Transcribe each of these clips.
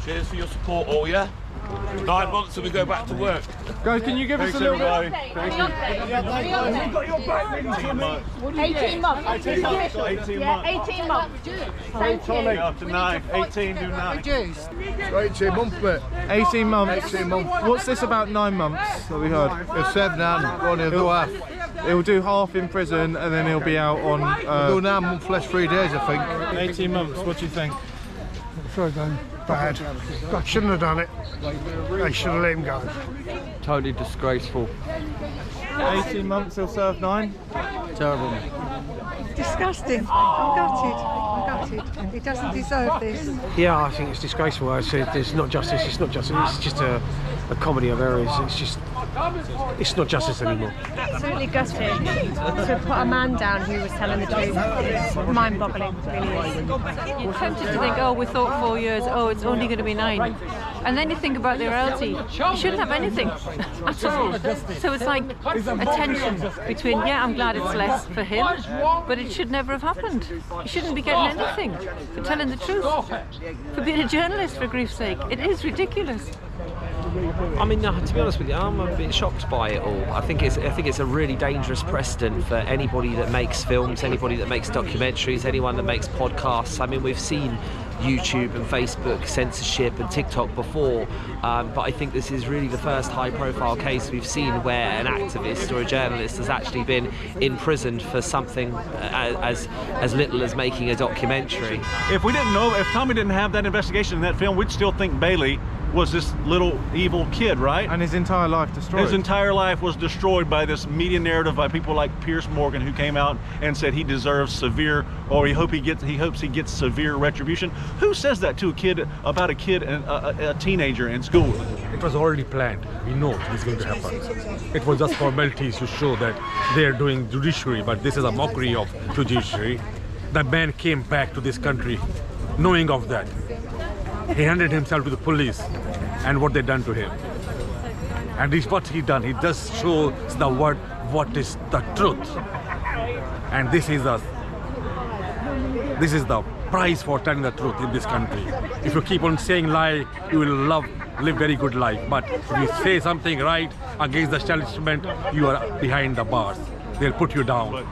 Cheers for your support, all, yeah? 9 months and we go back to work. Guys, can you give us a little bit? Thank you. 18 months. 18 months. 18 months. Thank you. Up to 9. 18 do 9. 18 months, mate. 18 months. 18 months. What's this about 9 months that we heard? It's 7 and only do half. He'll do half in prison and then he'll be out on... Do 9 months less 3 days, I think. 18 months, what do you think? Sorry, Dan. Bad. I shouldn't have done it. I should have let him go. Totally disgraceful. 18 months, he'll serve 9? Terrible. Disgusting. I'm gutted. He doesn't deserve this. Yeah, I think it's disgraceful. I said there's not justice. It's not justice. It's just a comedy of errors. It's not justice anymore. Absolutely gutted. To put a man down who was telling the truth is mind-boggling, really is. You're tempted to think, oh, we thought 4 years, oh, it's only going to be 9. And then you think about the reality. You shouldn't have anything at all. So it's like a tension between, yeah, I'm glad it's less for him, but it should never have happened. You shouldn't be getting anything for telling the truth, for being a journalist, for grief's sake. It is ridiculous. I mean, to be honest with you, I'm a bit shocked by it all. I think it's a really dangerous precedent for anybody that makes films, anybody that makes documentaries, anyone that makes podcasts. I mean, we've seen YouTube and Facebook censorship and TikTok before, but I think this is really the first high-profile case we've seen where an activist or a journalist has actually been imprisoned for something as little as making a documentary. If Tommy didn't have that investigation in that film, we'd still think Bailey was this little evil kid, right? And his entire life destroyed. His entire life was destroyed by this media narrative by people like Piers Morgan, who came out and said he deserves severe, or he hopes he gets severe retribution. Who says that to a kid, about a kid, a teenager in school? It was already planned. We know it's going to happen. It was just formalities to show that they're doing judiciary, but this is a mockery of judiciary. The man came back to this country knowing of that. He handed himself to the police and what they done to him. And this what he done. He just shows the world what is the truth. And this is the price for telling the truth in this country. If you keep on saying lie, you will live very good life. But if you say something right against the establishment, you are behind the bars. They'll put you down. But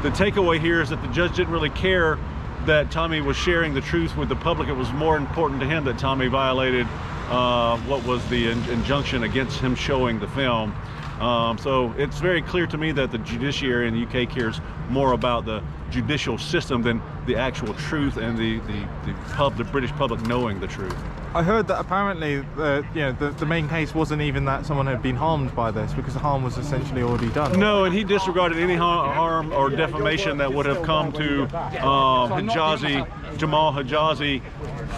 the takeaway here is that the judge didn't really care that Tommy was sharing the truth with the public. It was more important to him that Tommy violated what was the injunction against him showing the film. So it's very clear to me that the judiciary in the UK cares more about the judicial system than the actual truth and the British public knowing the truth. I heard that apparently the main case wasn't even that someone had been harmed by this, because the harm was essentially already done. No, and he disregarded any harm or defamation that would have come to Jamal Hijazi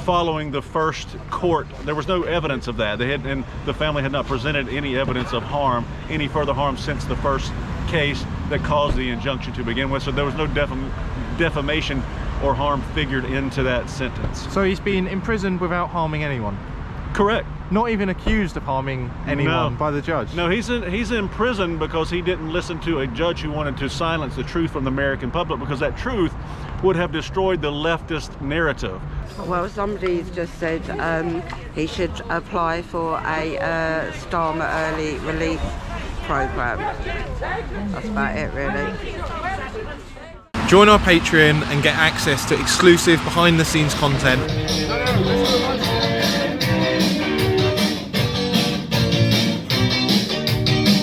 following the first court. There was no evidence of that. And the family had not presented any evidence of harm, any further harm since the first case that caused the injunction to begin with. So there was no defamation or harm figured into that sentence. So he's been imprisoned without harming anyone? Correct. Not even accused of harming anyone by the judge? No, he's in prison because he didn't listen to a judge who wanted to silence the truth from the American public, because that truth would have destroyed the leftist narrative. Well, somebody's just said he should apply for a Starmer early release programme. That's about it, really. Join our Patreon and get access to exclusive behind-the-scenes content.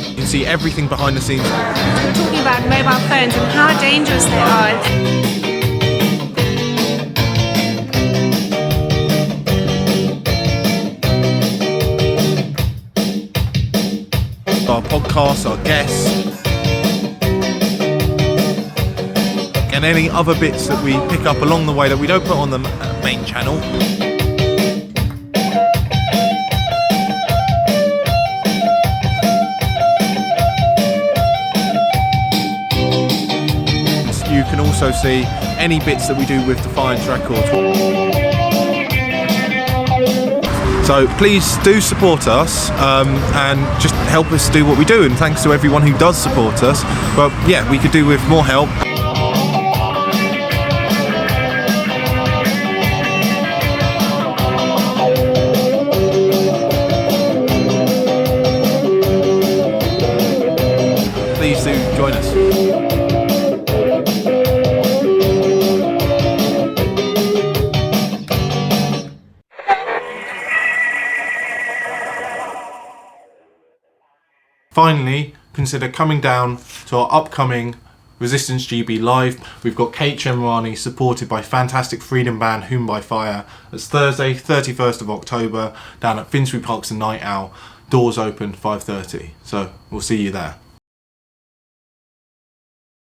You can see everything behind the scenes. We're talking about mobile phones and how dangerous they are. Our podcasts, our guests, and any other bits that we pick up along the way that we don't put on the main channel. You can also see any bits that we do with Defiance Records. So please do support us and just help us do what we do, and thanks to everyone who does support us. But yeah, we could do with more help. Finally, consider coming down to our upcoming Resistance GB Live. We've got Kate Chemrani supported by fantastic freedom band Whom by Fire. It's Thursday, 31st of October, down at Finsbury Park's The Night Owl. Doors open 5:30, so we'll see you there.